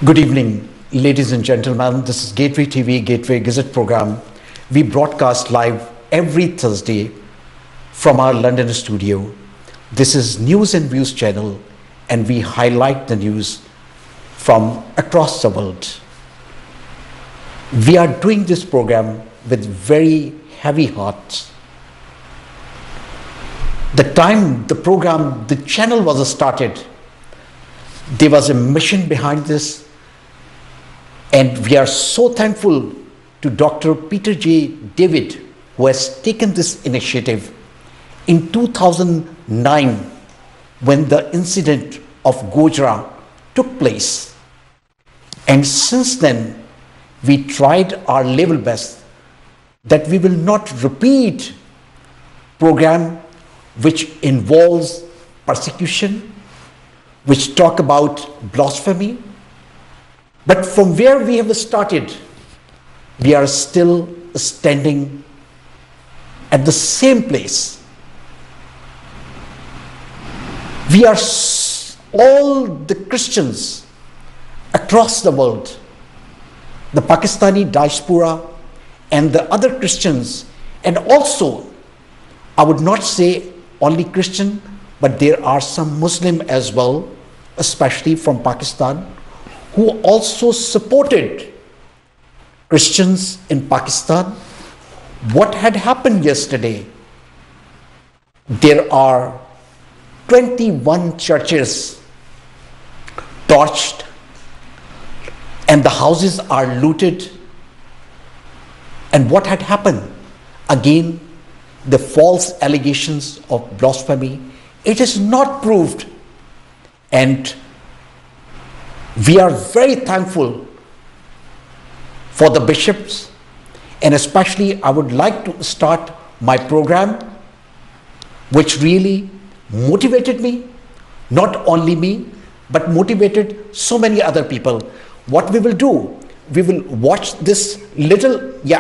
Good evening, ladies and gentlemen. This is Gateway TV, Gateway Gazette program. We broadcast live every Thursday from our London studio. This is News and Views channel, and we highlight the news from across the world. We are doing this program with very heavy hearts. The time the channel was started, there was a mission behind this, and we are so thankful to Dr. Peter J. David, who has taken this initiative in 2009 when the incident of Gojra took place. And since then, we tried our level best that we will not repeat program which involves persecution, which talk about blasphemy. But from where we have started, we are still standing at the same place. We are all the Christians across the world, the Pakistani diaspora and the other Christians, and also, I would not say only Christian, but there are some Muslim as well, especially from Pakistan, who also supported Christians in Pakistan. What had happened yesterday? There are 21 churches torched, and the houses are looted. And what had happened? Again, the false allegations of blasphemy. It is not proved, and we are very thankful for the bishops, and especially I would like to start my program, which really motivated me, not only me, but motivated so many other people. What we will do, we will watch this little, we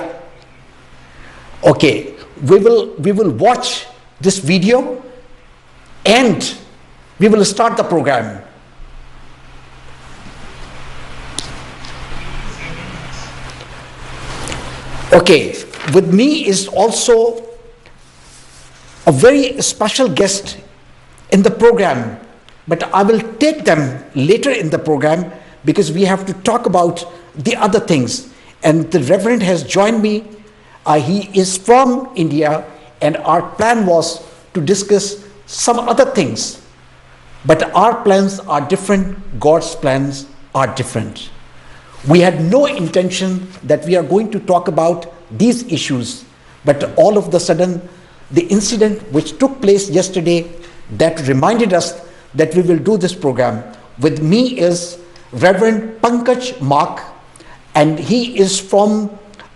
will watch this video, and we will start the program. Okay, with me is also a very special guest in the program, but I will take them later in the program because we have to talk about the other things. And the Reverend has joined me. He is from India, and our plan was to discuss some other things. But our plans are different, God's plans are different. We had no intention that we are going to talk about these issues, but all of the sudden, the incident which took place yesterday, that reminded us that we will do this program. With me is Reverend Pankaj Mark, and he is from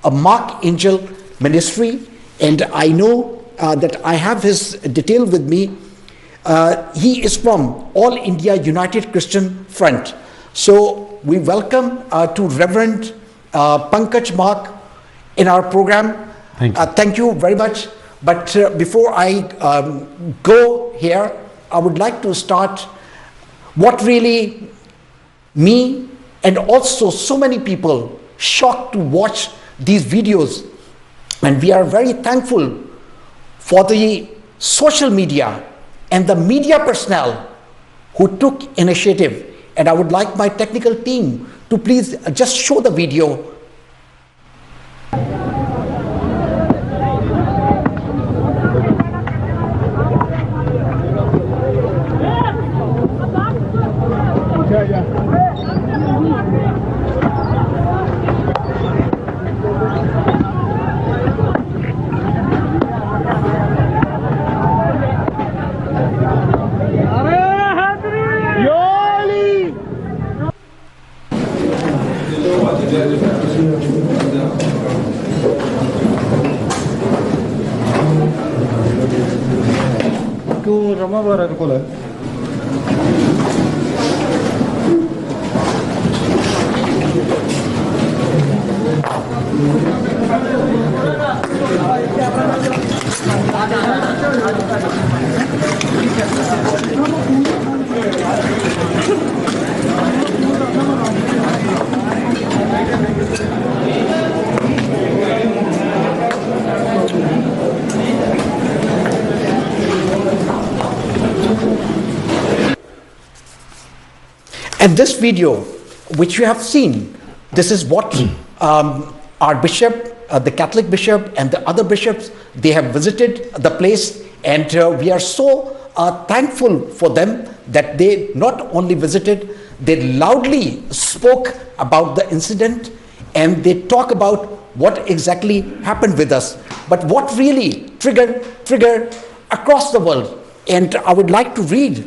a Mark Angel Ministry, and I know that I have his detail with me. He is from All India United Christian Front. So we welcome to Reverend Pankaj Mark in our program. Thank you. Thank you very much. But before I go here, I would like to start what really me and also so many people shocked to watch these videos. And we are very thankful for the social media and the media personnel who took initiative. And I would like my technical team to please just show the video. And this video, which you have seen, this is what our bishop, the Catholic bishop and the other bishops, they have visited the place, and we are so thankful for them that they not only visited, they loudly spoke about the incident, and they talk about what exactly happened with us, but what really triggered across the world. And I would like to read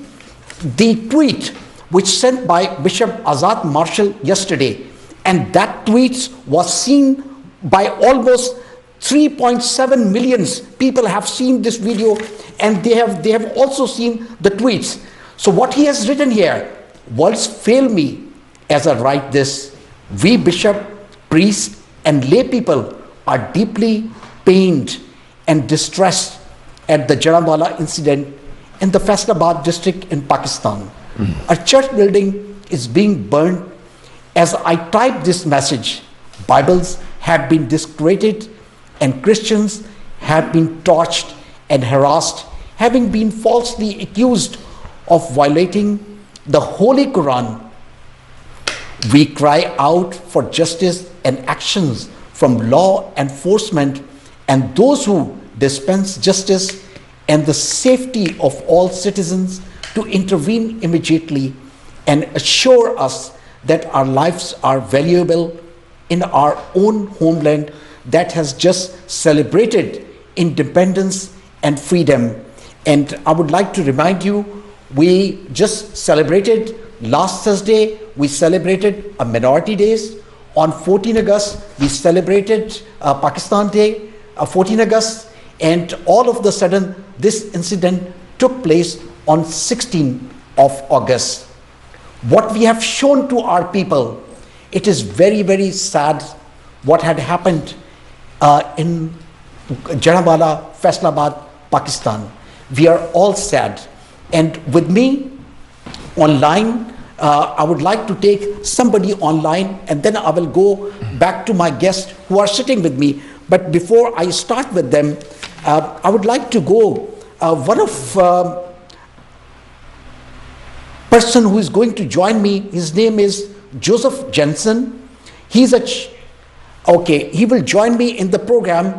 the tweet which sent by Bishop Azad Marshall yesterday, and that tweet was seen by almost 3.7 million people have seen this video, and they have also seen the tweets. So what he has written here: words fail me as I write this. We bishop, priests and lay people are deeply pained and distressed at the Jallianwala incident in the Faisalabad district in Pakistan. A church building is being burned. As I type this message, Bibles have been desecrated and Christians have been tortured and harassed, having been falsely accused of violating the Holy Quran. We cry out for justice and actions from law enforcement and those who dispense justice, and the safety of all citizens to intervene immediately and assure us that our lives are valuable in our own homeland that has just celebrated independence and freedom. And I would like to remind you, we just celebrated last Thursday, we celebrated a Minority Days. On 14 August, we celebrated Pakistan Day, 14 August, and all of the sudden, this incident took place on 16th of August. What we have shown to our people, it is very, very sad what had happened in Jallianwala, Faisalabad, Pakistan. We are all sad. And with me online, I would like to take somebody online, and then I will go back to my guests who are sitting with me. But before I start with them, I would like to go, one of person who is going to join me, his name is Joseph Jensen. He's he will join me in the program.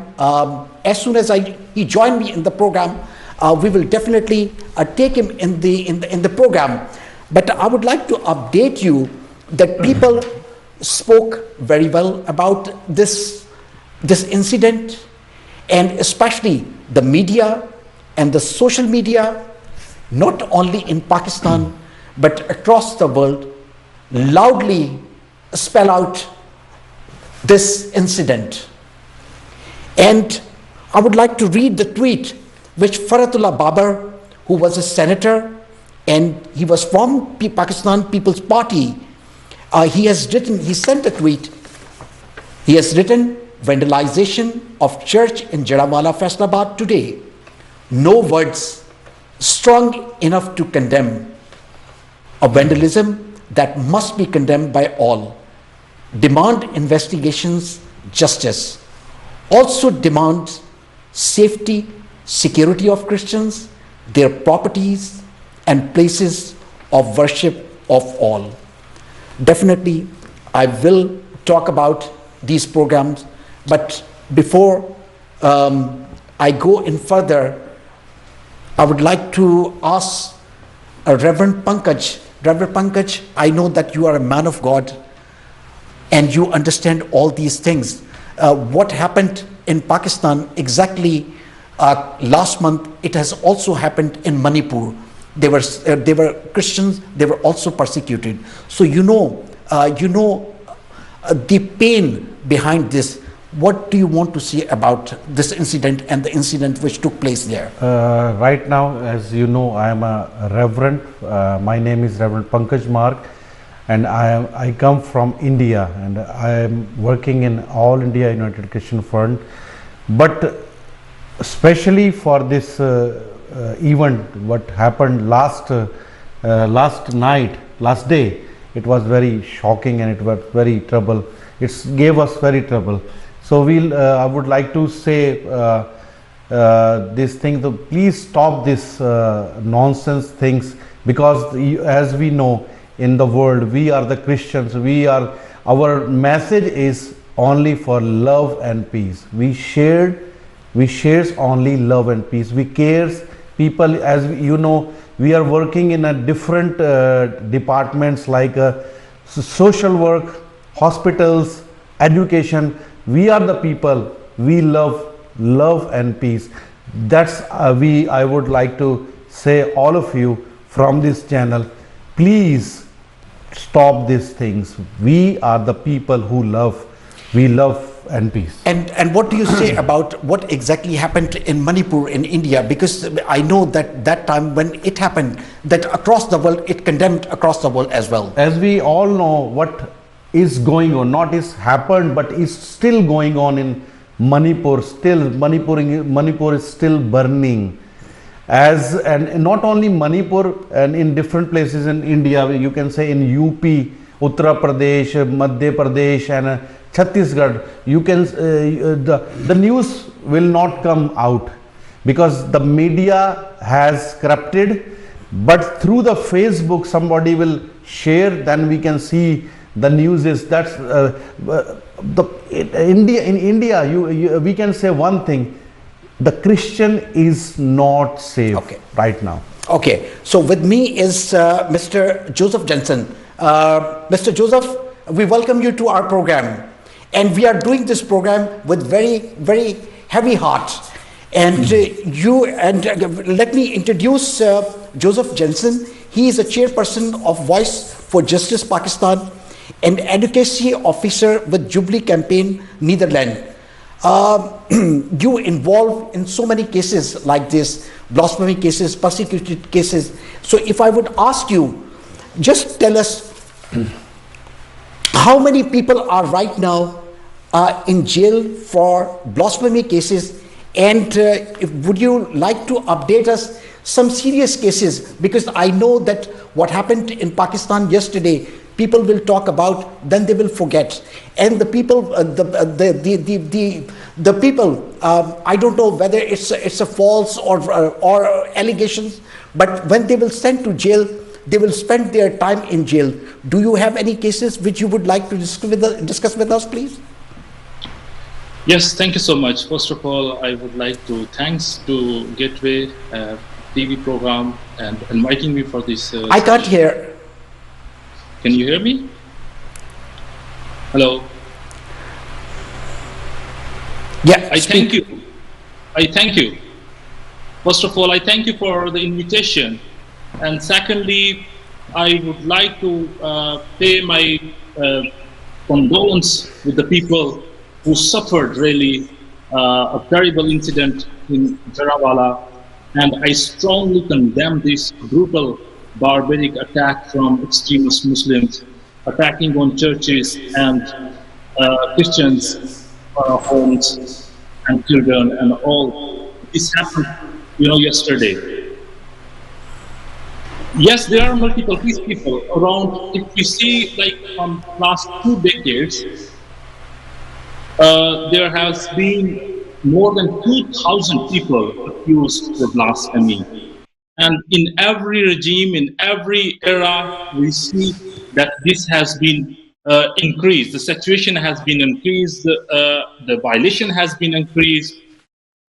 As soon as he join me in the program, we will definitely take him in the program. But I would like to update you that people spoke very well about this incident, and especially the media and the social media, not only in Pakistan but across the world, loudly spell out this incident. And I would like to read the tweet which Faratullah Babar, who was a senator and he was from Pakistan People's Party, he sent a tweet. He has written, vandalization of church in Jallianwala, Faisalabad today. No words strong enough to condemn a vandalism that must be condemned by all. Demand investigations, justice. Also demand safety, security of Christians, their properties and places of worship of all. Definitely, I will talk about these programs, but before I go in further, I would like to ask Reverend Pankaj. Reverend Pankaj, I know that you are a man of God and you understand all these things. What happened in Pakistan exactly last month, it has also happened in Manipur. They were Christians, they were also persecuted. So you know the pain behind this. What do you want to say about this incident and the incident which took place there? Right now, as you know, I am a reverend. My name is Reverend Pankaj Mark, and I come from India, and I am working in All India United Christian Front. But especially for this event, what happened last day, it was very shocking and it was very trouble. It gave us very trouble. So I would like to say this thing, please stop this nonsense things, because as we know, in the world. We are the Christians. Our message is only for love and peace. We shares only love and peace. We cares people, as you know, we are working in a different departments like social work, hospitals, education. We are the people. We love and peace. That's I would like to say all of you from this channel, please stop these things. We are the people who we love and peace. And what do you say about what exactly happened in Manipur in India? Because I know that time when it happened, that across the world, it condemned across the world as well. As we all know what is going on, not is happened, but is still going on in Manipur. Still, Manipur is still burning. And not only Manipur, and in different places in India, you can say in UP, Uttar Pradesh, Madhya Pradesh, and Chhattisgarh, you can the news will not come out because the media has corrupted. But through the Facebook, somebody will share, then we can see the news is that's in India. We can say one thing: the Christian is not safe right now. Okay, so with me is Mr. Joseph Jensen. Mr. Joseph, we welcome you to our program. And we are doing this program with very, very heavy heart. And let me introduce Joseph Jensen. He is a chairperson of Voice for Justice Pakistan, an advocacy officer with Jubilee Campaign, Netherlands. You involved in so many cases like this, blasphemy cases, persecuted cases. So if I would ask you, just tell us how many people are right now in jail for blasphemy cases, and would you like to update us some serious cases? Because I know that what happened in Pakistan yesterday, people will talk about, then they will forget, and the people, the people, I don't know whether it's a false or allegations, but when they will send to jail, they will spend their time in jail. Do you have any cases which you would like to discuss with us, please? Yes, thank you so much. First of all, I would like to thanks to Gateway TV program and inviting me for this. I can't hear. Can you hear me? Hello. Yeah. I thank you. I thank you. First of all, I thank you for the invitation. And secondly, I would like to pay my condolence with the people who suffered really a terrible incident in Jarawala. And I strongly condemn this brutal, barbaric attack from extremist Muslims, attacking on churches and Christians' homes and children and all. This happened, yesterday. Yes, there are multiple people around. If we see, like, from last 2 decades, there has been more than 2,000 people accused of blasphemy. And in every regime, in every era, we see that this has been increased. The situation has been increased, the violation has been increased.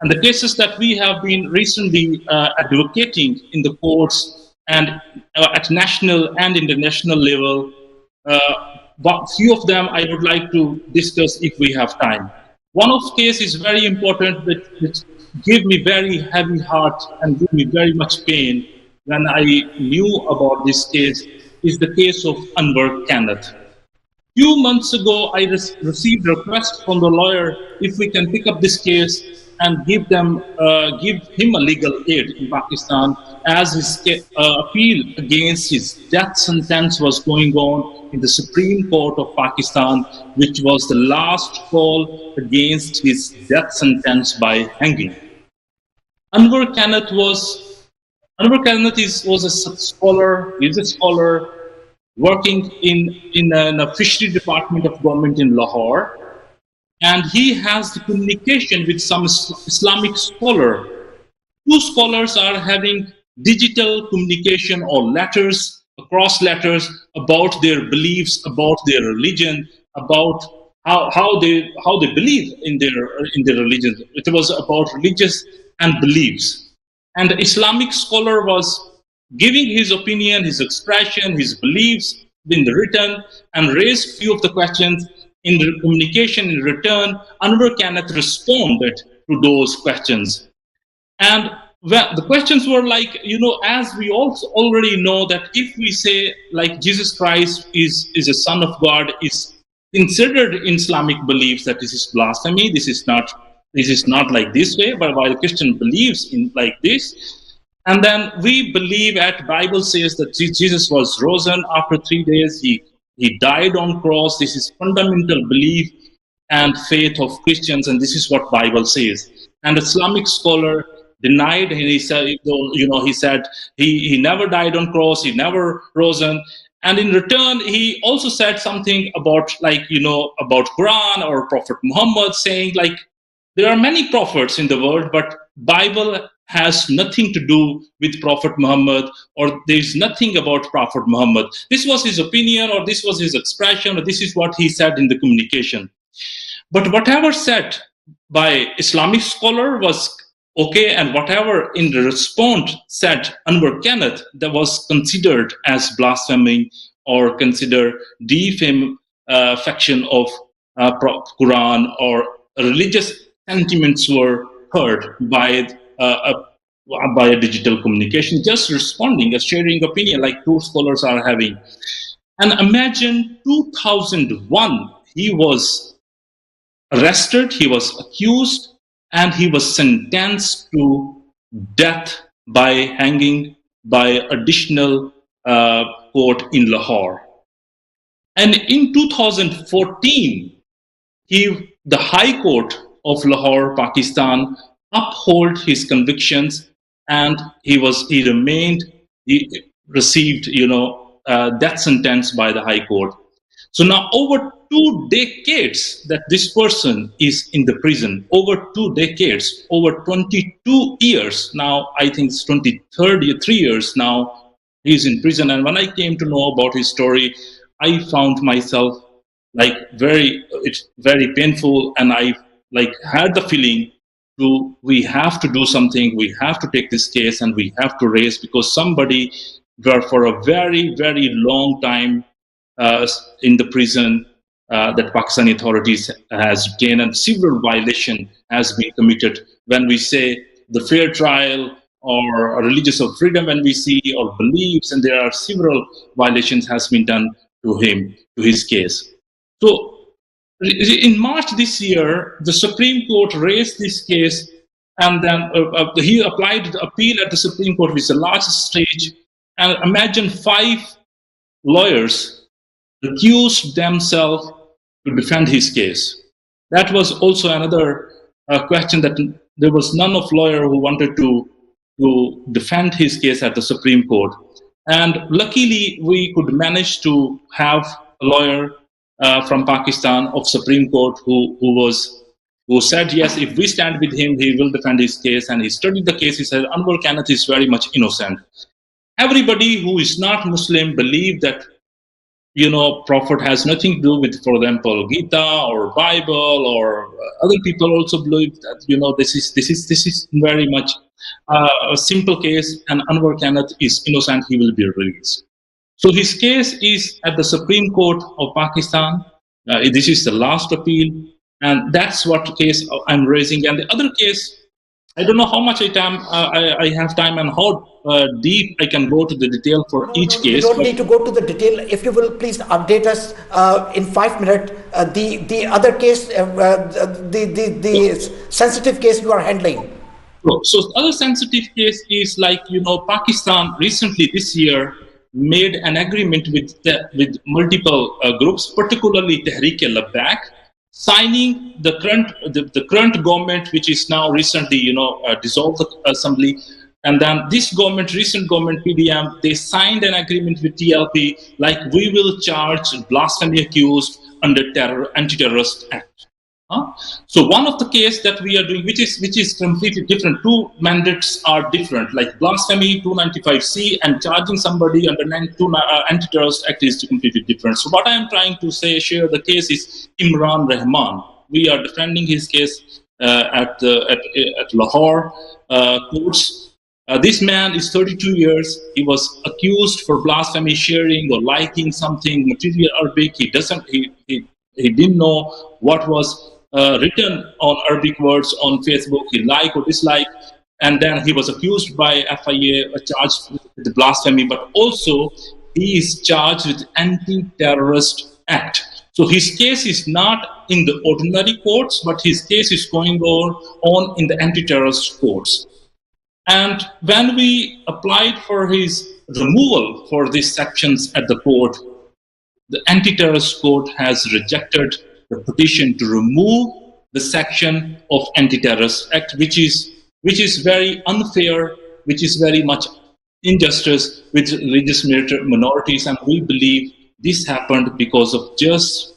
And the cases that we have been recently advocating in the courts and at national and international level, but few of them I would like to discuss if we have time. One of the case is very important, which gave me very heavy heart and gave me very much pain when I knew about this case, is the case of Anwar Kanath. Few months ago, I received a request from the lawyer if we can pick up this case and give him a legal aid in Pakistan, as his appeal against his death sentence was going on in the Supreme Court of Pakistan, which was the last call against his death sentence by hanging. Anwar Kanath was a scholar. He's a scholar working in a fishery department of government in Lahore. And he has the communication with some Islamic scholar. 2 scholars are having digital communication or letters cross letters about their beliefs, about their religion, about how they believe in their religion. It was about religious and beliefs. And the Islamic scholar was giving his opinion, his expression, his beliefs in the written, and raised few of the questions in the communication. In return, Anwar Kanath responded to those questions. And well, the questions were like, as we also already know that if we say like Jesus Christ is a son of God, is considered in Islamic beliefs that this is blasphemy. This is not like this way, but while Christian believes in like this. And then we believe at Bible says that Jesus was risen after 3 days. He died on cross. This is fundamental belief and faith of Christians, and this is what Bible says. And the Islamic scholar denied, and he said, he never died on cross, he never risen. And in return, he also said something about about Quran or Prophet Muhammad, saying like there are many prophets in the world, but Bible has nothing to do with Prophet Muhammad, or there's nothing about Prophet Muhammad. This was his opinion, or this was his expression, or this is what he said in the communication. But whatever said by Islamic scholar was okay, and whatever in the response said Anwar Kanath, that was considered as blasphemy or considered defamation of Quran, or religious sentiments were heard by a digital communication, just responding, sharing opinion like two scholars are having. And imagine 2001, he was arrested, he was accused, and he was sentenced to death by hanging by additional court in Lahore. And in 2014, the High Court of Lahore, Pakistan, upheld his convictions, and he received death sentence by the High Court. So now over 2 decades that this person is in the prison, over 2 decades, over 22 years now, I think it's 3 years now, he's in prison. And when I came to know about his story, I found myself it's very painful, and I had the feeling we have to do something, we have to take this case and we have to raise, because somebody were for a very, very long time in the prison that Pakistani authorities has detained, and several violation has been committed. When we say the fair trial or religious of freedom, when we see or beliefs, and there are several violations has been done to him, to his case. So in March this year, the Supreme Court raised this case, and then he applied the appeal at the Supreme Court, which is the largest stage. And imagine 5 lawyers accused themselves to defend his case. That was also another question, that there was none of lawyer who wanted to defend his case at the Supreme Court. And luckily, we could manage to have a lawyer from Pakistan of Supreme Court who said, yes, if we stand with him, he will defend his case. And he studied the case. He said, Anwar Kanath is very much innocent. Everybody who is not Muslim believe that Prophet has nothing to do with, for example, Gita or Bible, or other people also believe that this is very much a simple case, and Anwar Kanath is innocent. He will be released. So his case is at the Supreme Court of Pakistan. This is the last appeal, and that's what case I'm raising. And the other case, I don't know how much I have time and how deep I can go to the detail for each case. You don't need to go to the detail. If you will please update us in 5 minutes, the other case, the sensitive case you are handling. So the other sensitive case is Pakistan recently this year made an agreement with multiple groups, particularly Tehreek-e-Labbaik, signing the current government, which is now recently dissolved the assembly, and then this government, recent government PDM, they signed an agreement with TLP, like we will charge blasphemy accused under Anti-Terrorist Act. So one of the case that we are doing, which is completely different. Two mandates are different, like blasphemy 295C and charging somebody under Anti-Terrorist Act is completely different. So what I am trying to share the case is Imran Rahman. We are defending his case at Lahore courts. This man is 32 years. He was accused for blasphemy, sharing or liking something material Arabic. He didn't know what was written on Arabic words on Facebook. He liked or disliked, and then he was accused by FIA, charged with blasphemy, but also he is charged with Anti-Terrorist Act. So his case is not in the ordinary courts, but his case is going on in the anti-terrorist courts. And when we applied for his removal for these sections at the court, the anti-terrorist court has rejected the petition to remove the section of Anti-Terrorist Act, which is very unfair, which is very much injustice with religious minorities, and we believe this happened because of just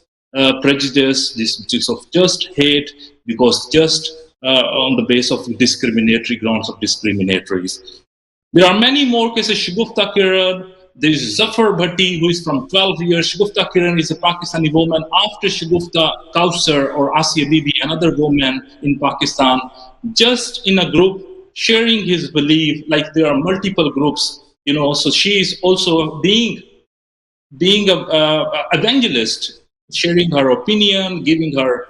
prejudice, this of just hate, because just on the basis of discriminatory grounds of discriminatories. There are many more cases. Shagufta Kiran, there is Zafar Bhatti, who is from 12 years. Shagufta Kiran is a Pakistani woman. After Shagufta, Kausar or Asiya Bibi, another woman in Pakistan, just in a group sharing his belief, like there are multiple groups, so she is also being a evangelist, sharing her opinion, giving her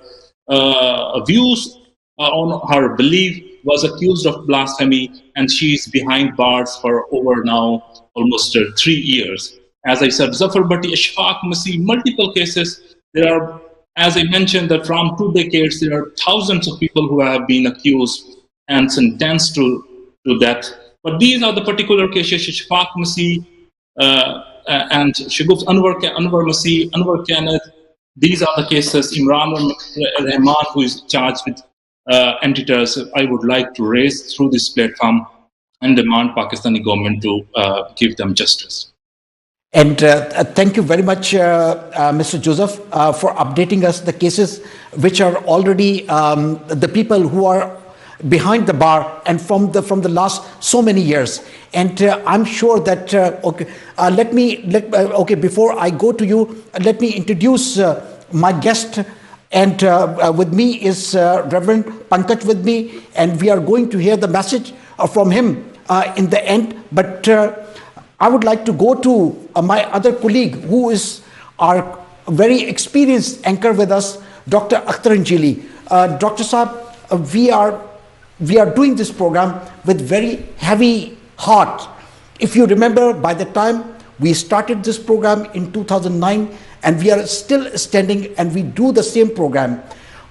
views on her belief, was accused of blasphemy, and she is behind bars for over now almost 3 years. As I said, Zafar Bhatti, Ashfaq Masih, multiple cases. There are, as I mentioned, that from 2 decades, there are thousands of people who have been accused and sentenced to death. But these are the particular cases, Ashfaq Masih and Shaguf Anwar Masih, Anwar Kenneth. These are the cases. Imran Rahman, who is charged with anti-terrorism, I would like to raise through this platform and demand Pakistani government to give them justice. And thank you very much, Mr. Joseph, for updating us the cases which are already the people who are behind the bar and from the last so many years. And I'm sure that before I go to you, let me introduce my guest. And with me is Reverend Pankaj with me, and we are going to hear the message from him in the end. But I would like to go to my other colleague, who is our very experienced anchor with us, Dr. Akhtar Anjili. Dr. Saab, we are doing this program with very heavy heart. If you remember, by the time we started this program in 2009, and we are still standing and we do the same program.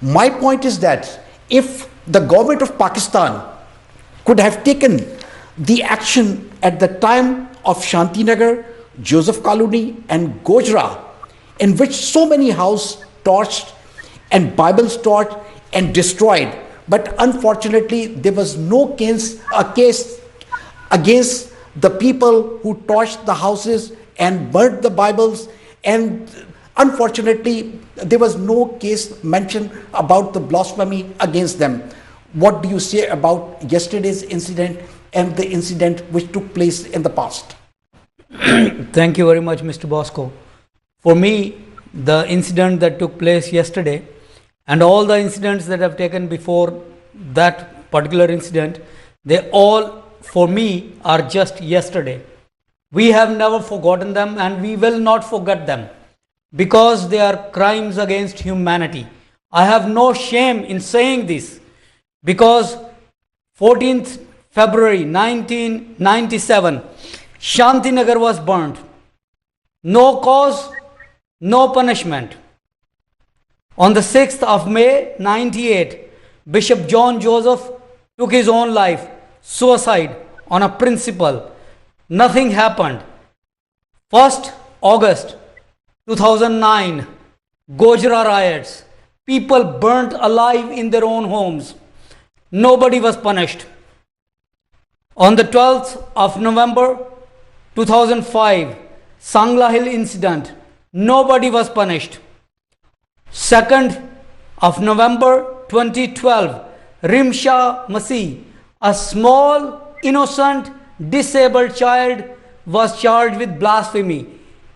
My point is that if the government of Pakistan could have taken the action at the time of Shantinagar, Joseph Kaluni and Gojra, in which so many houses torched and Bibles torched and destroyed, but unfortunately there was no case against the people who torched the houses and burnt the Bibles, and unfortunately there was no case mentioned about the blasphemy against them. What do you say about yesterday's incident and the incident which took place in the past? Thank you very much, Mr. Bosco. For me, the incident that took place yesterday and all the incidents that have taken before that particular incident, they all for me are just yesterday. We have never forgotten them and we will not forget them, because they are crimes against humanity. I have no shame in saying this, because 14th February 1997, Shantinagar was burnt. No cause, no punishment. On the 6th of May 98, Bishop John Joseph took his own life, suicide on a principle. Nothing happened. 1st August 2009, Gojra riots. People burnt alive in their own homes. Nobody was punished. On the 12th of November 2005, Sangla Hill incident. Nobody was punished. 2nd of November 2012, Rimsha Masih, a small, innocent, disabled child, was charged with blasphemy.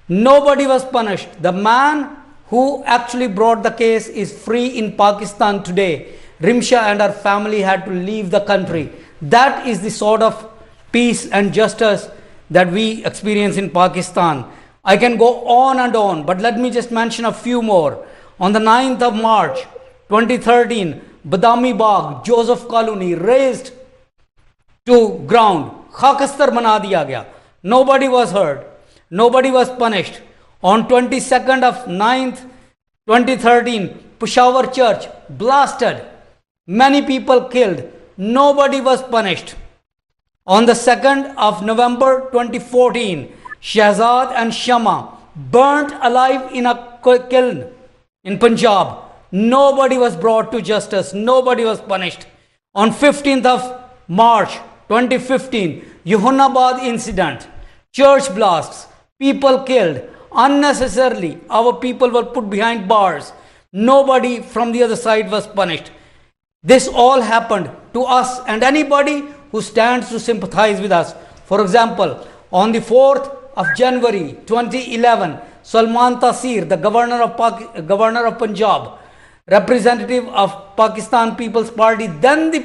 Nobody was punished. The man who actually brought the case is free in Pakistan today. Rimsha and her family had to leave the country. That is the sort of peace and justice that we experience in Pakistan. I can go on and on, but let me just mention a few more. On the 9th of March 2013, Badami Bagh, Joseph Colony, razed to ground. Khakastar bana diya gaya. Nobody was hurt. Nobody was punished. On 22nd of 9th 2013, Peshawar Church blasted. Many people killed. Nobody was punished. On the 2nd of November 2014, Shahzad and Shama burnt alive in a kiln in Punjab. Nobody was brought to justice. Nobody was punished. On 15th of March 2015, Yuhunabad incident, church blasts, people killed unnecessarily. Our people were put behind bars. Nobody from the other side was punished. This all happened to us and anybody who stands to sympathize with us. For example, on the 4th of January 2011, Salman Taseer, the governor of Punjab, representative of Pakistan People's Party, then the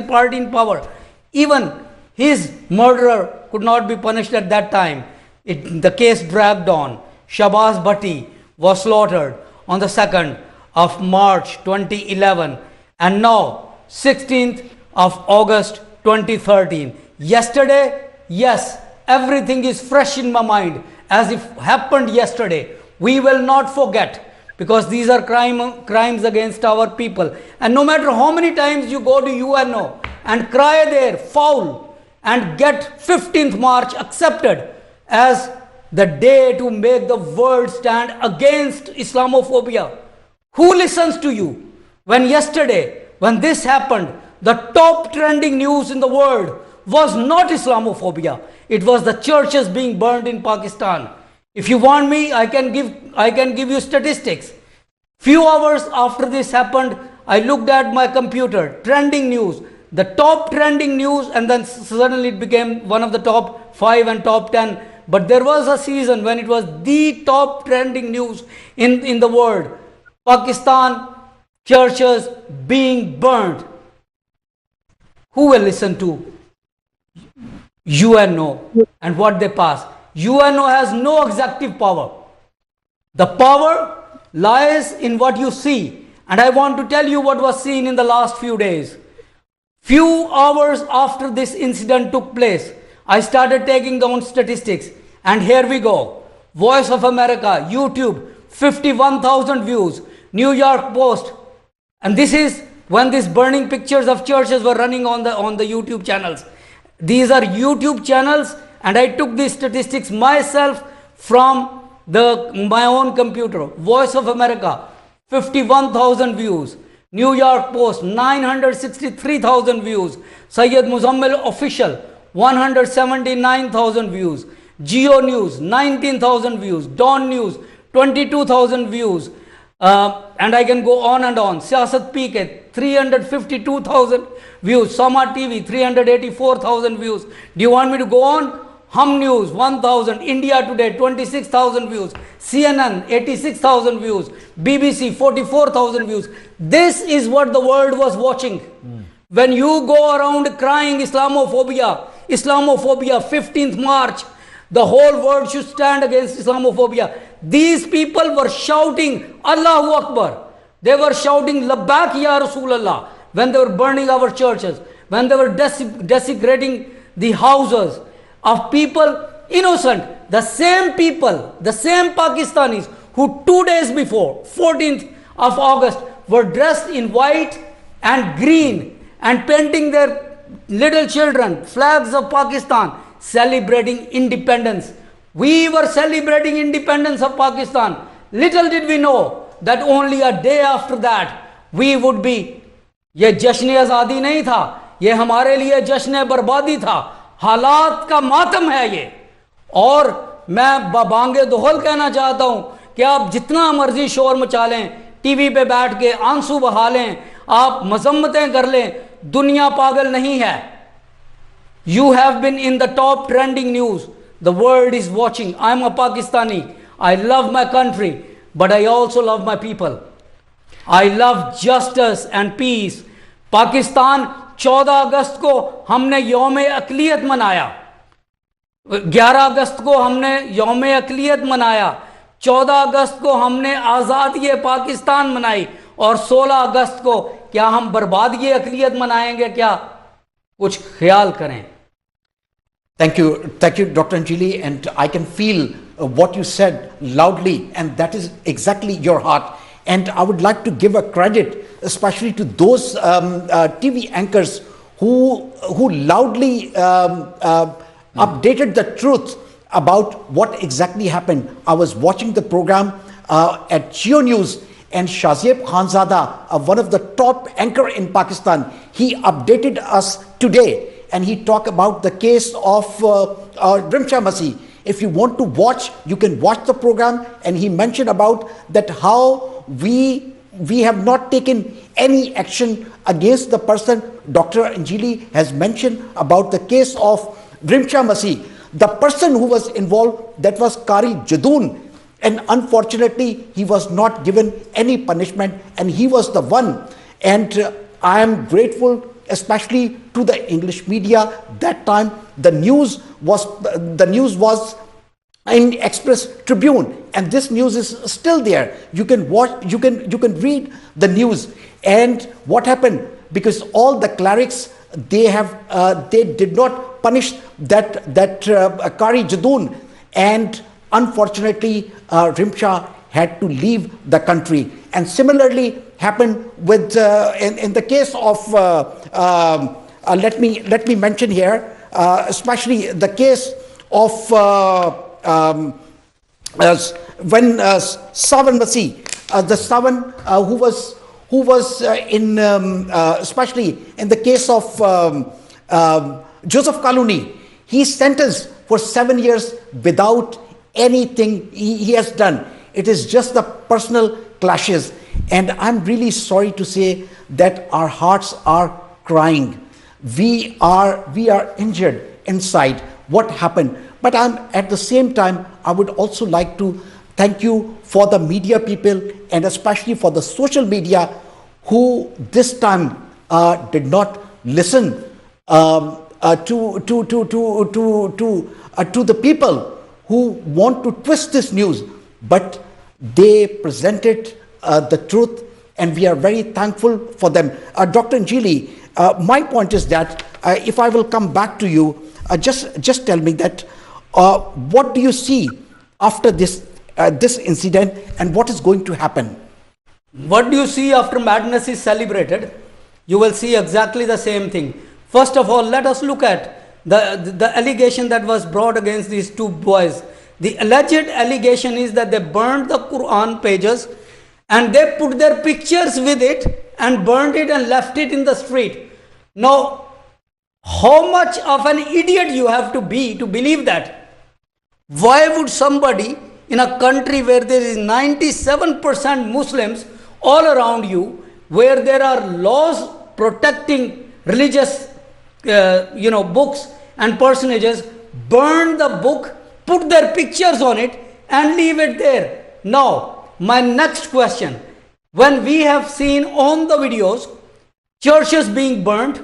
party in power, even his murderer could not be punished at that time. The case dragged on. Shabazz Bhatti was slaughtered on the 2nd of March 2011, and now 16th of August 2013. Yesterday, yes, everything is fresh in my mind as if happened yesterday. We will not forget, because these are crimes against our people. And no matter how many times you go to UNO and cry there foul and get 15th March accepted as the day to make the world stand against Islamophobia, who listens to you? When yesterday, when this happened, the top trending news in the world was not Islamophobia. It was the churches being burned in Pakistan. If you want me, I can give you statistics. Few hours after this happened, I looked at my computer, trending news, the top trending news, and then suddenly it became one of the top 5 and top 10. But there was a season when it was the top trending news in the world. Pakistan churches being burned. Who will listen to UNO and what they pass? UNO has no executive power. The power lies in what you see. And I want to tell you what was seen in the last few days. Few hours after this incident took place, I started taking down statistics, and here we go. Voice of America, YouTube, 51,000 views. New York Post, and this is when these burning pictures of churches were running on the YouTube channels. These are YouTube channels, and I took these statistics myself from my own computer. Voice of America, 51,000 views. New York Post, 963,000 views. Sayyid Muzammil Official, 179,000 views. Geo News, 19,000 views. Dawn News, 22,000 views. And I can go on and on. Siyasat PK, 352,000 views. Sama TV, 384,000 views. Do you want me to go on? Hum News, 1,000. India Today, 26,000 views. CNN, 86,000 views. BBC, 44,000 views. This is what the world was watching. When you go around crying Islamophobia, 15th March, the whole world should stand against Islamophobia. These people were shouting Allahu Akbar. They were shouting Labbak Ya Rasulallah when they were burning our churches, when they were desecrating the houses of people innocent. The same people, the same Pakistanis who 2 days before, 14th of August, were dressed in white and green and painting their little children flags of Pakistan, celebrating independence. We were celebrating independence of Pakistan. Little did we know that only a day after that we would be. ये जश्न आज़ादी नहीं था, ये हमारे लिए जश्न बर्बादी था. हालात का मातम है ये. और मैं बांगे दोहल कहना चाहता हूं कि आप जितना मर्जी शोर मचा लें, टीवी पे बैठ के आंसू बहा लें, आप मजम्मतें कर लें, दुनिया पागल नहीं है. You have been in the top trending news. The world is watching. I am a Pakistani. I love my country, but I also love my people. I love justice and peace. Pakistan 14 अगस्त को हमने यौम अक़लियत मनाया, 11 अगस्त को हमने यौम अक़लियत मनाया, 14 अगस्त को हमने आज़ादी पाकिस्तान मनाई, और 16 अगस्त को क्या हम बर्बादी अक़लियत मनाएंगे क्या? कुछ ख्याल करें. Thank you, Dr. Anjali, and I can feel what you said loudly, and that is exactly your heart. And I would like to give a credit, especially to those TV anchors who loudly updated the truth about what exactly happened. I was watching the program at Geo News, and Shazib Khanzada, one of the top anchor in Pakistan, he updated us today. And he talked about the case of Rimsha Masih. If you want to watch, you can watch the program. And he mentioned about that how we have not taken any action against the person. Dr. Anjali has mentioned about the case of Rimsha Masih. The person who was involved, that was Qari Jadoon. And unfortunately, he was not given any punishment. And he was the one. And I am grateful, especially to the English media. That time the news was in Express Tribune, and this news is still there. You can watch, you can read the news. And what happened, because all the clerics, they did not punish that Qari Jadoon, and unfortunately Rimsha had to leave the country. And similarly happened with in the case of let me mention here, especially the case of when Sawan Masih, the Sawan who was in especially in the case of Joseph Kaluni, he sentenced for 7 years without anything he has done. It is just the personal clashes. And I'm really sorry to say that our hearts are crying. We are injured inside what happened. But at the same time, I would also like to thank you for the media people, and especially for the social media, who this time did not listen to the people who want to twist this news, but they presented the truth, and we are very thankful for them. Dr. Anjali, my point is that if I will come back to you, just tell me that what do you see after this incident, and what is going to happen? What do you see after madness is celebrated? You will see exactly the same thing. First of all, let us look at the allegation that was brought against these two boys. The alleged allegation is that they burned the Quran pages, and they put their pictures with it and burned it and left it in the street. Now, how much of an idiot you have to be to believe that? Why would somebody in a country where there is 97% Muslims all around you, where there are laws protecting religious books and personages, burn the book, put their pictures on it and leave it there? Now, my next question: when we have seen on the videos churches being burnt,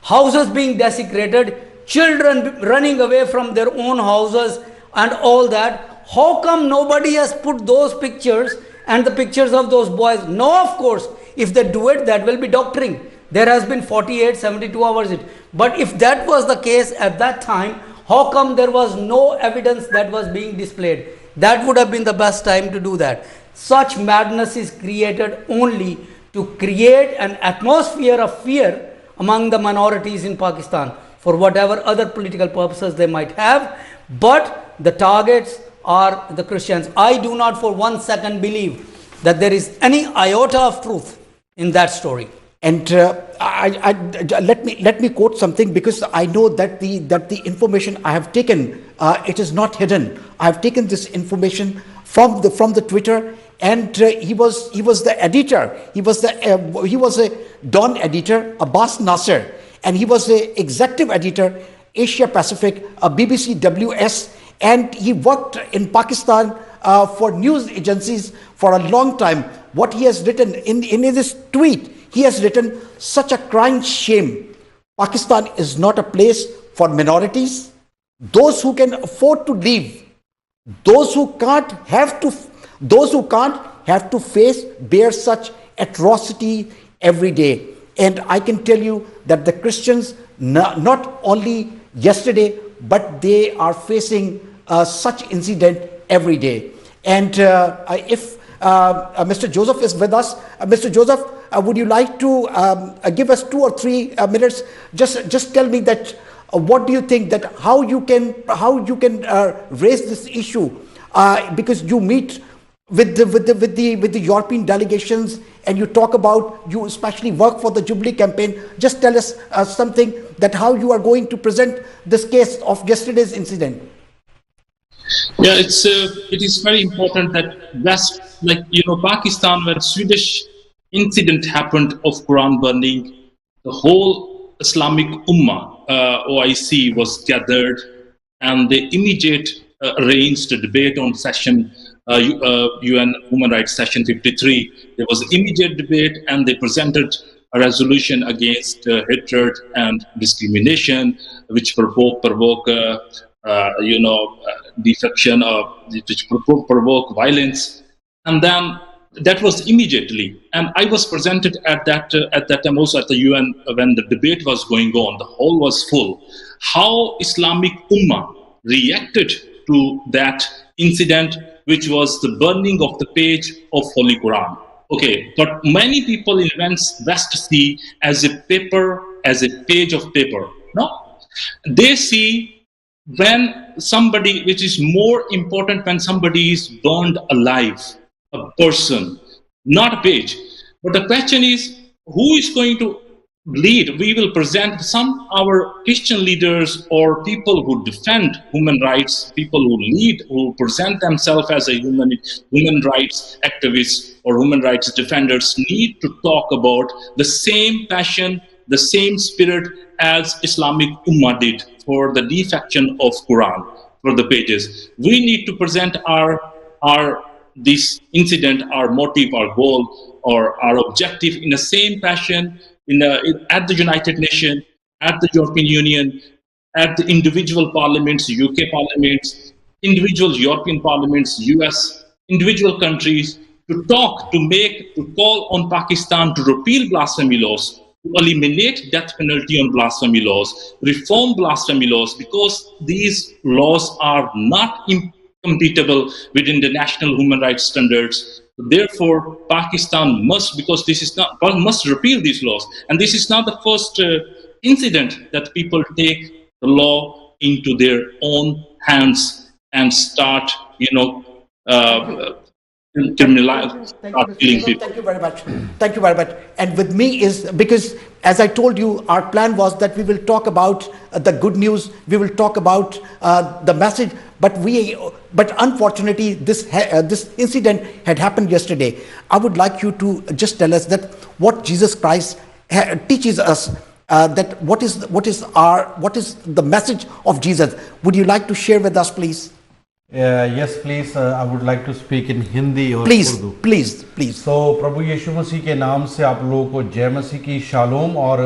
houses being desecrated, children running away from their own houses and all that, how come nobody has put those pictures and the pictures of those boys? No, of course, if they do it, that will be doctoring. There has been 48, 72 hours. But if that was the case at that time, how come there was no evidence that was being displayed? That would have been the best time to do that. Such madness is created only to create an atmosphere of fear among the minorities in Pakistan for whatever other political purposes they might have. But the targets are the Christians. I do not for 1 second believe that there is any iota of truth in that story. And let me quote something, because I know that the information I have taken, it is not hidden. I have taken this information from the Twitter, and he was the editor. He was a Dawn editor, Abbas Nasser, and he was the executive editor, Asia Pacific, BBC WS, and he worked in Pakistan for news agencies for a long time. What he has written in his tweet, he has written, such a crying shame. Pakistan is not a place for minorities. Those who can afford to leave, those who can't have to bear such atrocity every day. And I can tell you that the Christians, not only yesterday, but they are facing such incident every day. And if Mr. Joseph is with us, Mr. Joseph, would you like to give us 2 or 3 minutes? Just tell me that what do you think, that how you can raise this issue, because you meet with the European delegations, and you talk about, you especially work for the Jubilee campaign. Just tell us something, that how you are going to present this case of yesterday's incident. Yeah, it is very important that West, Pakistan, when Swedish incident happened of Quran burning, the whole Islamic Ummah, OIC, was gathered, and they immediately arranged a debate on session UN Human Rights Session 53. There was immediate debate, and they presented a resolution against hatred and discrimination, which provoke defection, which provoke violence, and then that was immediately. And I was presented at that time also at the UN when the debate was going on. The hall was full. How Islamic Ummah reacted to that incident, which was the burning of the page of Holy Quran. Okay, but many people in West see as a page of paper. No, they see when somebody, which is more important, when somebody is burned alive, a person, not a page. But the question is, who is going to lead? We will present our Christian leaders or people who defend human rights, people who lead, who present themselves as a human rights activists or human rights defenders, need to talk about the same passion, the same spirit as Islamic Ummah did for the defection of Quran, for the pages. We need to present this incident, our motive, our goal, or our objective in the same passion at the United Nations, at the European Union, at the individual parliaments, UK parliaments, individual European parliaments, US, individual countries, to call on Pakistan to repeal blasphemy laws, to eliminate death penalty on blasphemy laws, reform blasphemy laws, because these laws are not incompatible with international human rights standards. Therefore, Pakistan must repeal these laws. And this is not the first incident that people take the law into their own hands and start, criminalize, start killing people. Thank you very much. Thank you very much. And with me is, because as I told you, our plan was that we will talk about the good news, we will talk about the message, but unfortunately this incident had happened yesterday. I would like you to just tell us that what Jesus Christ teaches us, that what is the message of Jesus. Would you like to share with us, please? Yes, please. I would like to speak in Hindi or Urdu. Please. So, प्रभु यीशु मसीह के नाम से आप लोगों को जय मसीह की shalom और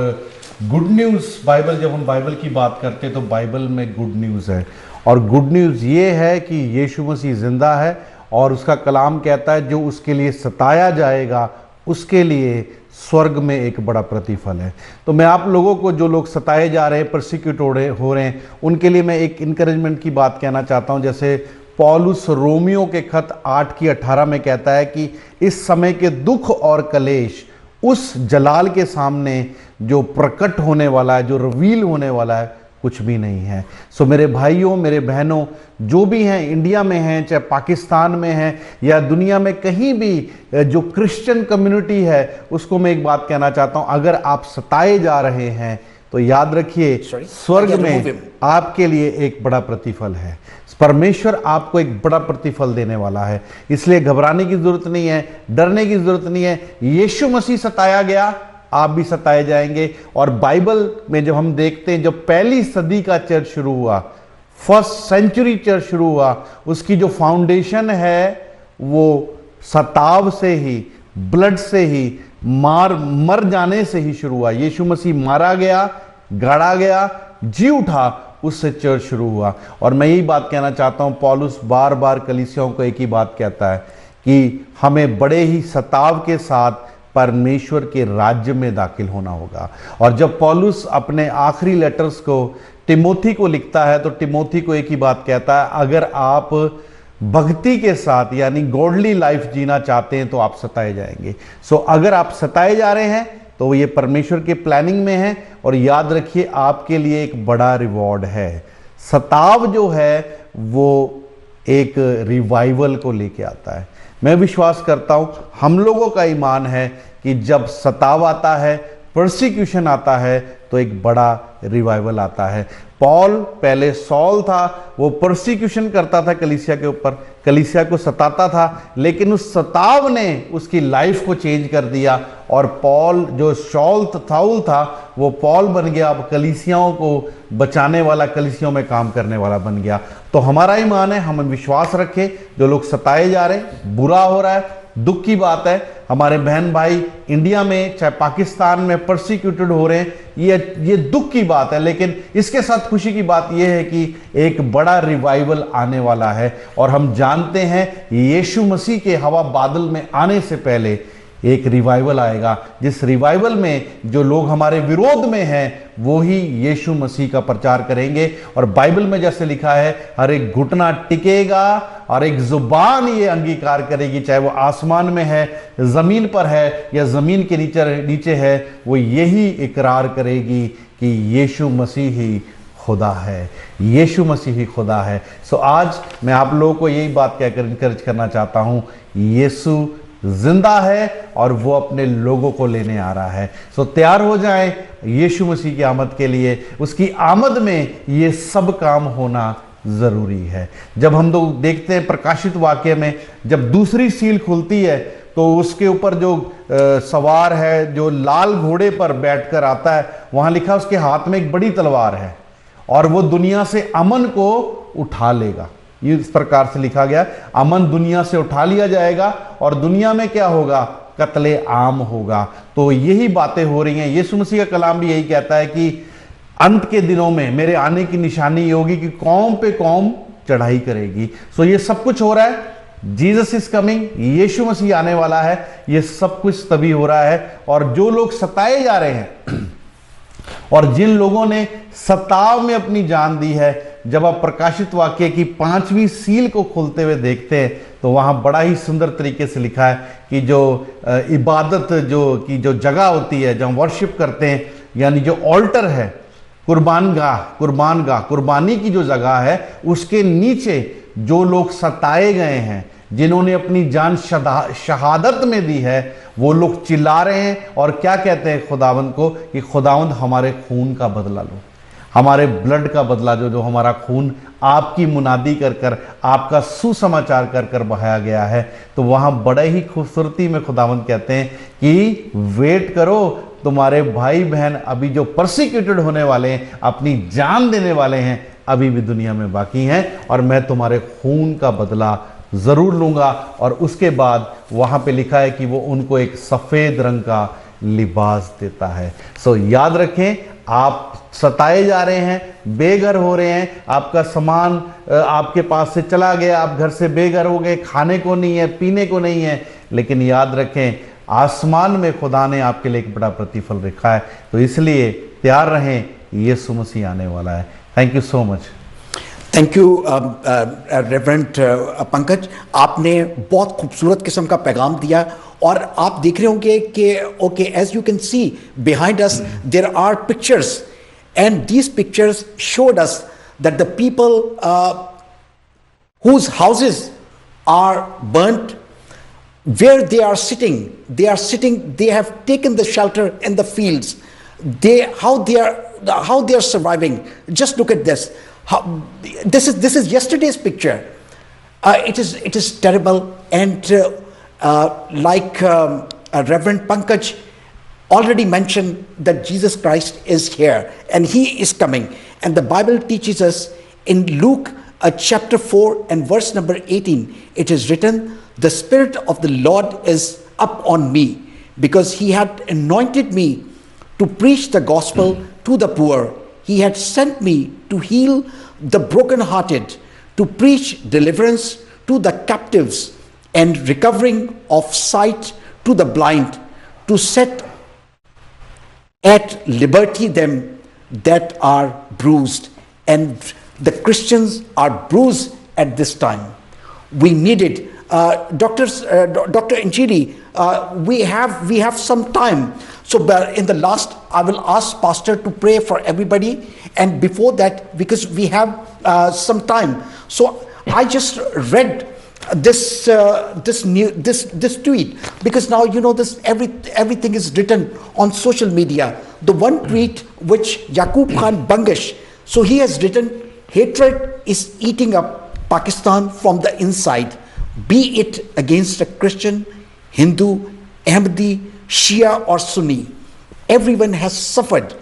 good news. Bible, जब हम बाइबल की बात करते हैं तो बाइबल में गुड न्यूज़ है, और गुड न्यूज़ ये है कि यीशु मसीह ज़िंदा है, और उसका कलाम कहता है जो उसके लिए सताया जाएगा उसके लिए स्वर्ग में एक बड़ा प्रतिफल है। तो मैं आप लोगों को, जो लोग सताए जा रहे हैं, परसिक्यूट हो रहे हैं, उनके लिए मैं एक इनकरेजमेंट की बात कहना चाहता हूं। जैसे पौलुस रोमियो के खत 8:18 में कहता है कि इस समय के दुख और कलेश उस जलाल के सामने जो प्रकट होने वाला है, जो रिवील होने वाला है, कुछ भी नहीं है। सो मेरे भाइयों, मेरे बहनों, जो भी हैं, इंडिया में हैं, चाहे पाकिस्तान में हैं, या दुनिया में कहीं भी जो क्रिश्चियन कम्युनिटी है, उसको मैं एक बात कहना चाहता हूं, अगर आप सताए जा रहे हैं तो याद रखिए स्वर्ग में आपके लिए एक बड़ा प्रतिफल है। परमेश्वर आपको एक बड़ा प्रतिफल देने वाला है, इसलिए घबराने की जरूरत नहीं है, डरने की जरूरत नहीं है। यीशु मसीह सताया गया, आप भी सताए जाएंगे। और बाइबल में जब हम देखते हैं, जब पहली सदी का चर्च शुरू हुआ, फर्स्ट सेंचुरी चर्च शुरू हुआ, उसकी जो फाउंडेशन है वो सताव से ही, ब्लड से ही, मर जाने से ही शुरू हुआ। यीशु मसीह मारा गया, गाड़ा गया, जी उठा, उससे चर्च शुरू हुआ। और मैं यही बात कहना चाहता हूं, पौलुस बार बार कलीसियाओं को एक ही बात कहता है कि हमें बड़े ही सताव के साथ परमेश्वर के राज्य में दाखिल होना होगा। और जब पौलुस अपने आखिरी लेटर्स को तिमोथी को लिखता है, तो तिमोथी को एक ही बात कहता है, अगर आप भक्ति के साथ यानी गॉडली लाइफ जीना चाहते हैं तो आप सताए जाएंगे। सो अगर आप सताए जा रहे हैं तो ये परमेश्वर के प्लानिंग में है। और याद रखिए आपके लिए एक बड़ा रिवॉर्ड है। सताव जो है वो एक रिवाइवल को लेके आता है। मैं विश्वास करता हूं, हम लोगों का ईमान है कि जब सताव आता है, परसिक्यूशन आता है, तो एक बड़ा रिवाइवल आता है। पॉल पहले सॉल था, वो परसिक्यूशन करता था कलीसिया के ऊपर, कलीसिया को सताता था, लेकिन उस सताव ने उसकी लाइफ को चेंज कर दिया। और पॉल जो शाऊल था वो पॉल बन गया, अब कलीसियाओं को बचाने वाला, कलीसियाओं में काम करने वाला बन गया। तो हमारा ईमान है, हम विश्वास रखें, जो लोग सताए जा रहे हैं, बुरा हो रहा है, दुख की बात है, हमारे बहन भाई इंडिया में चाहे पाकिस्तान में परसिक्यूटेड हो रहे हैं, ये दुख की बात है। लेकिन इसके साथ खुशी की बात यह है कि एक बड़ा रिवाइवल आने वाला है। और हम जानते हैं यीशु मसीह के हवा बादल में आने से पहले एक रिवाइवल आएगा, जिस रिवाइवल में जो लोग हमारे विरोध में हैं वो ही यीशु मसीह का प्रचार करेंगे। और बाइबल में जैसे लिखा है, हर एक घुटना टिकेगा और एक जुबान ये अंगीकार करेगी, चाहे वो आसमान में है, जमीन पर है या जमीन के नीचे है, वो यही इकरार करेगी कि यीशु मसीह ही खुदा है, यीशु मसीह ही खुदा है। सो आज मैं आप लोगों को यही बात कहकर इनकरेज करना चाहता हूं, यीशु जिंदा है और वो अपने लोगों को लेने आ रहा है। सो तैयार हो जाएं यीशु मसीह की आमद के लिए। उसकी आमद में ये सब काम होना जरूरी है। जब हम लोग देखते हैं प्रकाशित वाक्य में, जब दूसरी सील खुलती है तो उसके ऊपर जो सवार है, जो लाल घोड़े पर बैठकर आता है, वहां लिखा उसके हाथ में एक बड़ी तलवार है और वो दुनिया से अमन को उठा लेगा। ये इस प्रकार से लिखा गया, अमन दुनिया से उठा लिया जाएगा और दुनिया में क्या होगा, कत्ले आम होगा। तो यही बातें हो रही हैं। यीशु मसीह का कलाम भी यही कहता है कि अंत के दिनों में मेरे आने की निशानी ये होगी कि कौम पे कौम चढ़ाई करेगी। सो ये सब कुछ हो रहा है, जीसस इज कमिंग, यीशु मसीह आने वाला है, ये सब कुछ तभी हो रहा है। और जो लोग सताए जा रहे हैं और जिन लोगों ने सताव में अपनी जान दी है, जब आप प्रकाशित वाक्य की 5वीं सील को खोलते हुए देखते हैं तो वहां बड़ा ही सुंदर तरीके से लिखा है कि जो इबादत की जो जगह होती है, जहां वर्शिप करते हैं, यानी जो ऑल्टर है, कुर्बानी की जो जगह है, उसके नीचे जो लोग सताए गए हैं, जिन्होंने अपनी जान शहादत में दी है, वो लोग चिल्ला रहे हैं और क्या कहते हैं खुदावंद को कि खुदावंद हमारे खून का बदला लो, हमारे ब्लड का बदला जो हमारा खून आपकी मुनादी कर कर, आपका सुसमाचार कर कर बहाया गया है। तो वहां बड़े ही खूबसूरती में खुदावंद कहते हैं कि वेट करो, तुम्हारे भाई बहन अभी जो परसिक्यूटेड होने वाले हैं, अपनी जान देने वाले हैं, अभी भी दुनिया में बाकी हैं और मैं तुम्हारे खून का बदला जरूर लूंगा। और उसके बाद वहां पे लिखा है कि वो उनको एक सफेद रंग का लिबास देता है। सो याद रखें, आप सताए जा रहे हैं, बेघर हो रहे हैं, आपका सामान आपके पास से चला गया, आप घर से बेघर हो गए, खाने को नहीं है, पीने को नहीं है, लेकिन याद रखें आसमान में खुदा ने आपके लिए एक बड़ा प्रतिफल रखा है। तो इसलिए तैयार रहें, यीशु मसीह आने वाला है। Thank you so much. Thank you reverend Pankaj, आपने बहुत खूबसूरत किस्म का पैगाम दिया। और आप देख रहे होंगे कि okay, as you can see behind us there are pictures and these pictures showed us that the people whose houses are burnt, where they are sitting, they have taken the shelter in the fields, how they are how they are surviving. Just look at this. This is yesterday's picture. It is terrible, and like Reverend Pankaj already mentioned, that Jesus Christ is here and he is coming. And the Bible teaches us in Luke chapter 4 and verse number 18, it is written, "The Spirit of the Lord is up on me, because he had anointed me to preach the gospel to the poor. He had sent me to heal the brokenhearted, to preach deliverance to the captives, and recovering of sight to the blind, to set at liberty them that are bruised." And the Christians are bruised at this time. We need it. Dr. Inchiri, we have some time. So in the last, I will ask Pastor to pray for everybody. And before that, because we have some time. So I just read this tweet, because now everything is written on social media. The one tweet which Yaqub Khan Bangash, so he has written, "Hatred is eating up Pakistan from the inside, be it against a Christian, Hindu, Ahmadi, Shia or Sunni. Everyone has suffered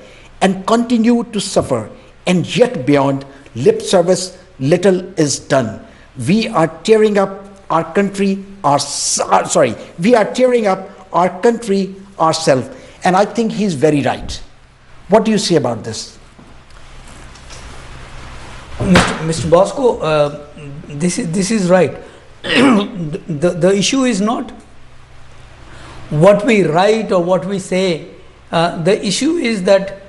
and continue to suffer, and yet beyond lip service little is done. We are tearing up our country, we are tearing up our country ourselves." And I think he's very right. What do you say about this? Mr. Bosco, this is right. The issue is not what we write or what we say. The issue is that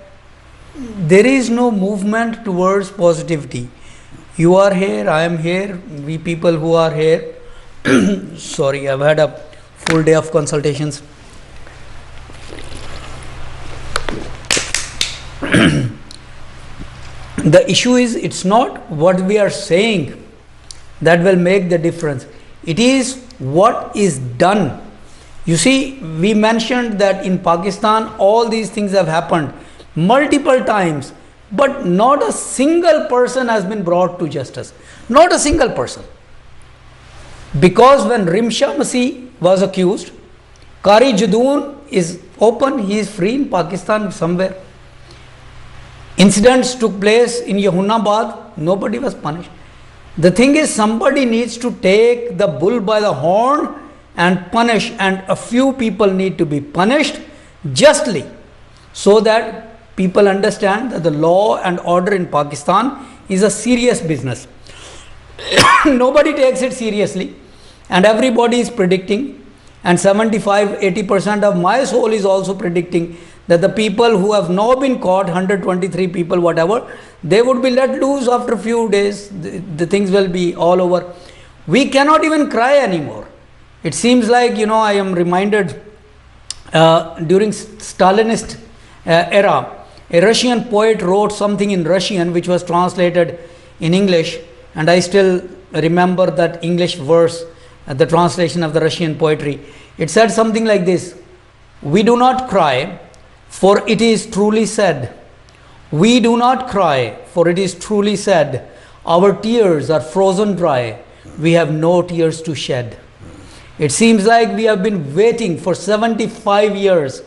there is no movement towards positivity. You are here, I am here, we people who are here. Sorry, I've had a full day of consultations. The issue is, it's not what we are saying that will make the difference. It is what is done. You see, we mentioned that in Pakistan all these things have happened multiple times, but not a single person has been brought to justice. Not a single person. Because when Rimsha Masih was accused, Qari Judoon is open, he is free in Pakistan somewhere. Incidents took place in Yahunabad, nobody was punished. The thing is, somebody needs to take the bull by the horn and punish, and a few people need to be punished justly, so that people understand that the law and order in Pakistan is a serious business. Nobody takes it seriously, and everybody is predicting, and 75-80% of my soul is also predicting that the people who have now been caught, 123 people, whatever, they would be let loose after a few days. The things will be all over. We cannot even cry anymore. It seems like, I am reminded during Stalinist era, a Russian poet wrote something in Russian which was translated in English, and I still remember that English verse, the translation of the Russian poetry. It said something like this: "We do not cry, for it is truly said. We do not cry, for it is truly said. Our tears are frozen dry. We have no tears to shed." It seems like we have been waiting for 75 years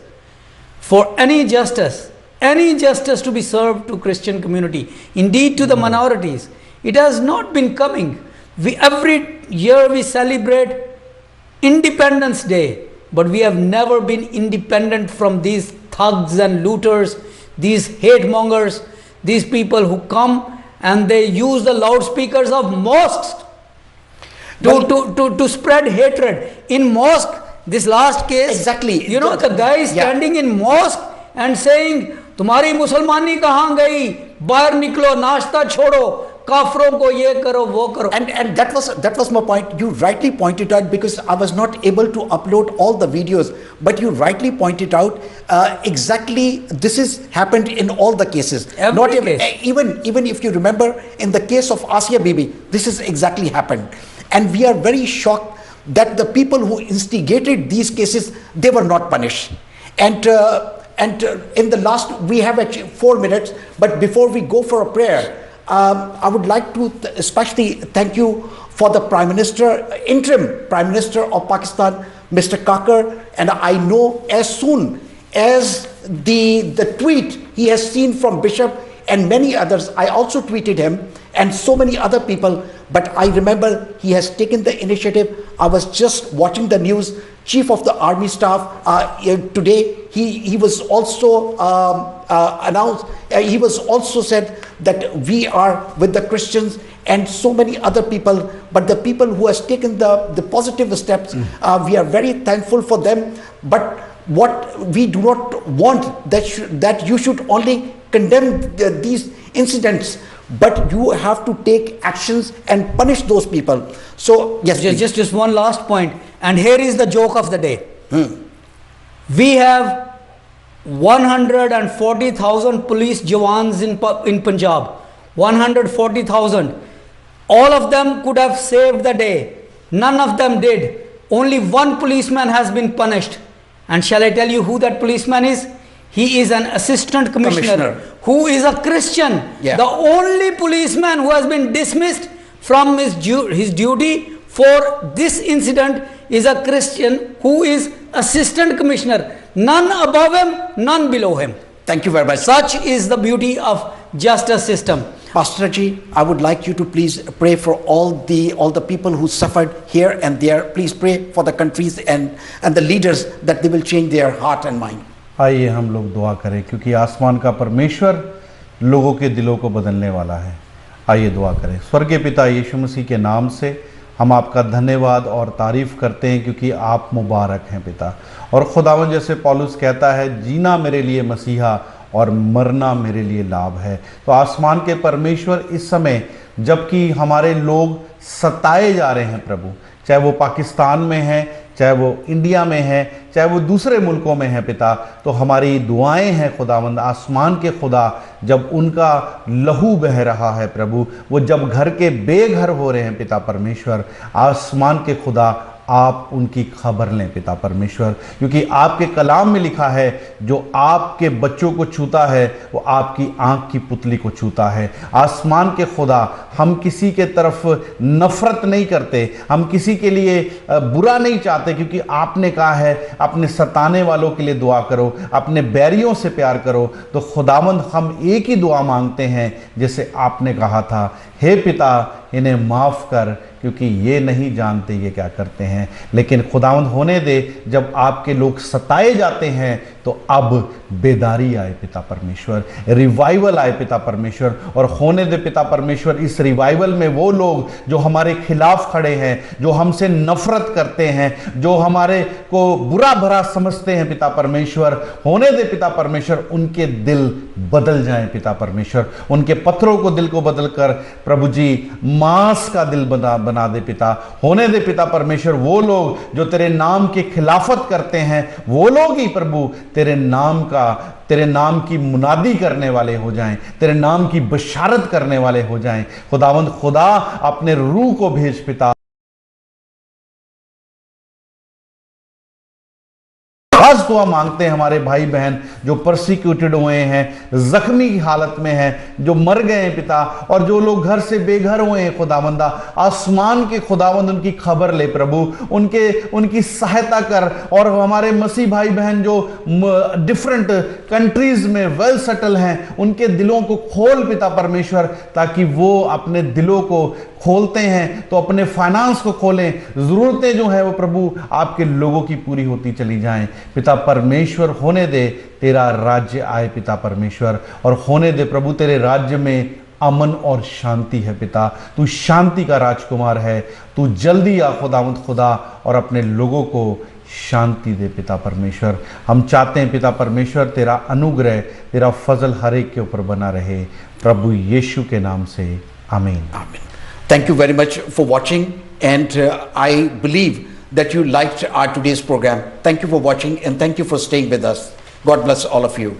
for any justice to be served to Christian community, indeed to the minorities. It has not been coming. Every year we celebrate Independence Day, but we have never been independent from these thugs and looters, these hate mongers, these people who come and they use the loudspeakers of mosques to spread hatred. In mosque, this last case, exactly, the guy is standing in mosque and saying, "तुम्हारी मुसलमानी कहाँ गई? बाहर निकलो, नाश्ता छोड़ो, काफरों को ये करो, वो करो." And that was my point. You rightly pointed out, because I was not able to upload all the videos, but you rightly pointed out exactly this is happened in all the cases. Every case. Even if you remember in the case of Asiya Bibi, this is exactly happened. And we are very shocked that the people who instigated these cases, they were not punished. And and in the last, we have actually 4 minutes, but before we go for a prayer, I would like to especially thank you for the Prime Minister, interim Prime Minister of Pakistan, Mr. Kakar, and I know as soon as the tweet he has seen from Bishop and many others, I also tweeted him and so many other people, but I remember he has taken the initiative. I was just watching the news, Chief of the Army Staff today, he was also announced, he was also said that we are with the Christians and so many other people, but the people who has taken the positive steps, we are very thankful for them. But what we do not want that you should only condemn these incidents, but you have to take actions and punish those people. So yes, just one last point, and here is the joke of the day. We have 140,000 police jawans in Punjab, 140,000. All of them could have saved the day. None of them did. Only one policeman has been punished. And shall I tell you who that policeman is? He is an assistant commissioner who is a Christian. Yeah. The only policeman who has been dismissed from his duty for this incident is a Christian who is assistant commissioner. None above him, none below him. Thank you very much. Such is the beauty of justice system. Pastor Ji, I would like you to please pray for all the people who suffered here and there. Please pray for the countries and the leaders that they will change their heart and mind. आइए हम लोग दुआ करें, क्योंकि आसमान का परमेश्वर लोगों के दिलों को बदलने वाला है। आइए दुआ करें। स्वर्गीय पिता यीशु मसीह के नाम से हम आपका धन्यवाद और तारीफ़ करते हैं, क्योंकि आप मुबारक हैं पिता। और खुदावन, जैसे पौलुस कहता है, जीना मेरे लिए मसीहा और मरना मेरे लिए लाभ है। तो आसमान के परमेश्वर, इस समय जबकि हमारे लोग सताए जा रहे हैं प्रभु, चाहे वो पाकिस्तान में है, चाहे वो इंडिया में है, चाहे वो दूसरे मुल्कों में है पिता, तो हमारी दुआएं हैं खुदावंद, आसमान के खुदा, जब उनका लहू बह रहा है प्रभु, वो जब घर के बेघर हो रहे हैं पिता परमेश्वर, आसमान के खुदा आप उनकी खबर लें पिता परमेश्वर, क्योंकि आपके कलाम में लिखा है, जो आपके बच्चों को छूता है वो आपकी आंख की पुतली को छूता है। आसमान के खुदा, हम किसी के तरफ नफरत नहीं करते, हम किसी के लिए बुरा नहीं चाहते, क्योंकि आपने कहा है अपने सताने वालों के लिए दुआ करो, अपने बैरियों से प्यार करो। तो खुदावंद, हम एक ही दुआ मांगते हैं जैसे आपने कहा था, हे पिता इन्हें माफ़ कर, क्योंकि ये नहीं जानते ये क्या करते हैं। लेकिन खुदावंद, होने दे, जब आपके लोग सताए जाते हैं तो अब बेदारी आए पिता परमेश्वर, रिवाइवल आए पिता परमेश्वर, और होने दे पिता परमेश्वर, इस रिवाइवल में वो लोग जो हमारे खिलाफ खड़े हैं, जो हमसे नफरत करते हैं, जो हमारे को बुरा भरा समझते हैं पिता परमेश्वर, होने दे पिता परमेश्वर, उनके दिल बदल जाएं पिता परमेश्वर, उनके पत्थरों को दिल को बदल कर प्रभु जी मांस का दिल बना दे पिता। होने दे पिता परमेश्वर, वो लोग जो तेरे नाम की खिलाफत करते हैं, वो लोग ही प्रभु तेरे नाम की मुनादी करने वाले हो जाएं, तेरे नाम की बशारत करने वाले हो जाएं। खुदावंद खुदा, अपने रूह को भेज पिता। खास दुआ मांगते हैं हमारे भाई बहन जो परसिक्यूटेड हुए हैं, जख्मी की हालत में हैं, जो मर गए हैं पिता, और जो लोग घर से बेघर हुए हैं खुदावंदा, आसमान के खुदावंद उनकी खबर ले प्रभु, उनकी सहायता कर। और हमारे मसीह भाई बहन जो डिफरेंट कंट्रीज में वेल सेटल हैं, उनके दिलों को खोल पिता परमेश्वर, ताकि वो अपने दिलों को खोलते हैं तो अपने फाइनेंस को खोलें, जरूरतें जो है वो प्रभु आपके लोगों की पूरी होती चली जाएं पिता परमेश्वर। होने दे तेरा राज्य आए पिता परमेश्वर, और होने दे प्रभु तेरे राज्य में अमन और शांति है पिता, तू शांति का राजकुमार है, तू जल्दी आ खुदावंद खुदा, और अपने लोगों को शांति दे पिता परमेश्वर। हम चाहते हैं पिता परमेश्वर, तेरा अनुग्रह, तेरा फजल हर एक के ऊपर बना रहे, प्रभु यीशु के नाम से, आमीन। Thank you very much for watching, and I believe that you liked our today's program. Thank you for watching, and thank you for staying with us. God bless all of you.